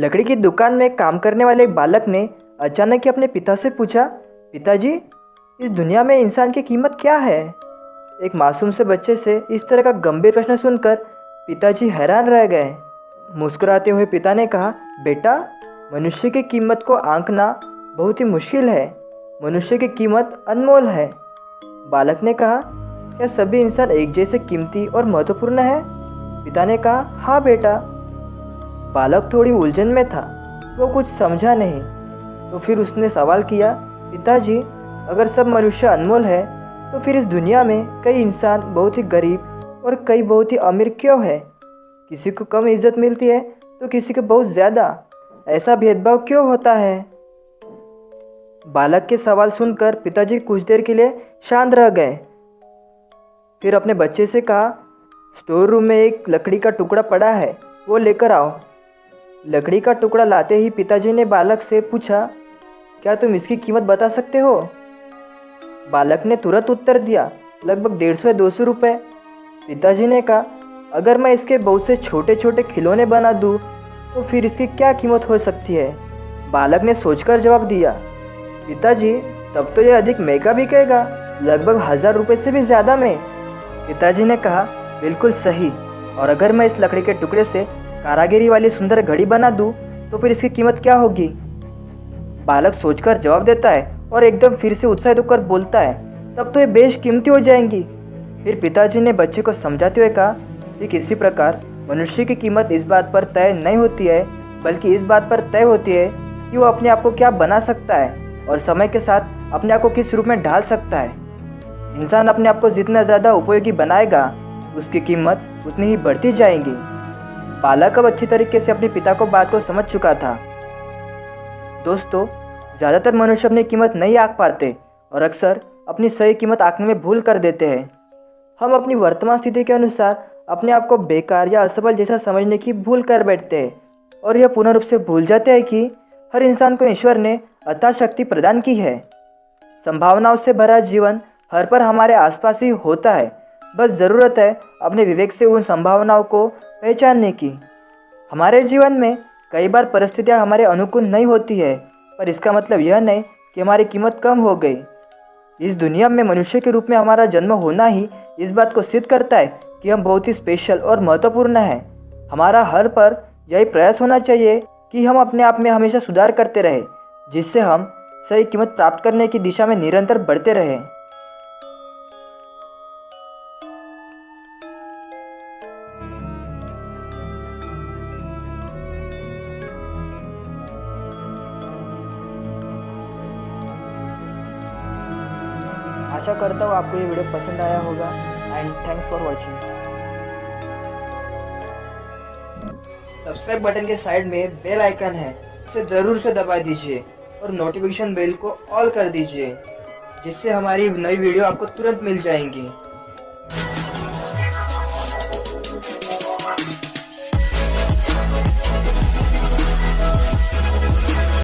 लकड़ी की दुकान में काम करने वाले एक बालक ने अचानक ही अपने पिता से पूछा, पिताजी, इस दुनिया में इंसान की कीमत क्या है? एक मासूम से बच्चे से इस तरह का गंभीर प्रश्न सुनकर पिताजी हैरान रह गए। मुस्कुराते हुए पिता ने कहा, बेटा, मनुष्य की कीमत को आंकना बहुत ही मुश्किल है। मनुष्य की कीमत अनमोल है। बालक ने कहा, क्या सभी इंसान एक जैसे कीमती और महत्वपूर्ण है? पिता ने कहा, हाँ बेटा। बालक थोड़ी उलझन में था, वो कुछ समझा नहीं। तो फिर उसने सवाल किया, पिताजी, अगर सब मनुष्य अनमोल है तो फिर इस दुनिया में कई इंसान बहुत ही गरीब और कई बहुत ही अमीर क्यों है? किसी को कम इज्जत मिलती है तो किसी को बहुत ज़्यादा। ऐसा भेदभाव क्यों होता है? बालक के सवाल सुनकर पिताजी कुछ देर के लिए शांत रह गए। फिर अपने बच्चे से कहा, स्टोर रूम में एक लकड़ी का टुकड़ा पड़ा है, वो लेकर आओ। लकड़ी का टुकड़ा लाते ही पिताजी ने बालक से पूछा, क्या तुम इसकी कीमत बता सकते हो? बालक ने तुरंत उत्तर दिया, लगभग 150 या 200 रुपये। पिताजी ने कहा, अगर मैं इसके बहुत से छोटे छोटे खिलौने बना दूँ तो फिर इसकी क्या कीमत हो सकती है? बालक ने सोचकर जवाब दिया, पिताजी, तब तो यह अधिक महंगा बिकेगा, लगभग 1000 रुपये से भी ज़्यादा में। पिताजी ने कहा, बिल्कुल सही। और अगर मैं इस लकड़ी के टुकड़े से कारागिरी वाली सुंदर घड़ी बना दूँ तो फिर इसकी कीमत क्या होगी? बालक सोचकर जवाब देता है और एकदम फिर से उत्साहित होकर बोलता है, तब तो ये बेशकीमती हो जाएंगी। फिर पिताजी ने बच्चे को समझाते हुए कहा कि किसी प्रकार मनुष्य की कीमत इस बात पर तय नहीं होती है, बल्कि इस बात पर तय होती है कि वो अपने आप को क्या बना सकता है और समय के साथ अपने आप को किस रूप में ढाल सकता है। इंसान अपने आप को जितना ज़्यादा उपयोगी बनाएगा, उसकी कीमत उतनी ही बढ़ती जाएगी। बालक अब अच्छी तरीके से अपने पिता को बात को समझ चुका था। दोस्तों, ज़्यादातर मनुष्य अपनी कीमत नहीं आंक पाते और अक्सर अपनी सही कीमत आंकने में भूल कर देते हैं। हम अपनी वर्तमान स्थिति के अनुसार अपने आप को बेकार या असफल जैसा समझने की भूल कर बैठते हैं और यह पूर्ण रूप से भूल जाते हैं कि हर इंसान को ईश्वर ने अथाह शक्ति प्रदान की है। संभावनाओं से भरा जीवन हर पर हमारे आसपास ही होता है, बस ज़रूरत है अपने विवेक से उन संभावनाओं को पहचानने की। हमारे जीवन में कई बार परिस्थितियां हमारे अनुकूल नहीं होती है, पर इसका मतलब यह नहीं कि हमारी कीमत कम हो गई। इस दुनिया में मनुष्य के रूप में हमारा जन्म होना ही इस बात को सिद्ध करता है कि हम बहुत ही स्पेशल और महत्वपूर्ण हैं। हमारा हर पर यही प्रयास होना चाहिए कि हम अपने आप में हमेशा सुधार करते रहें, जिससे हम सही कीमत प्राप्त करने की दिशा में निरंतर बढ़ते रहें। आशा करता हूँ आपको ये वीडियो पसंद आया होगा and thanks for watching. Subscribe button के साइड में बेल आइकन है, उसे ज़रूर से दबा दीजिए और नोटिफिकेशन बेल को ऑल कर दीजिए, जिससे हमारी नई वीडियो आपको तुरंत मिल जाएंगी।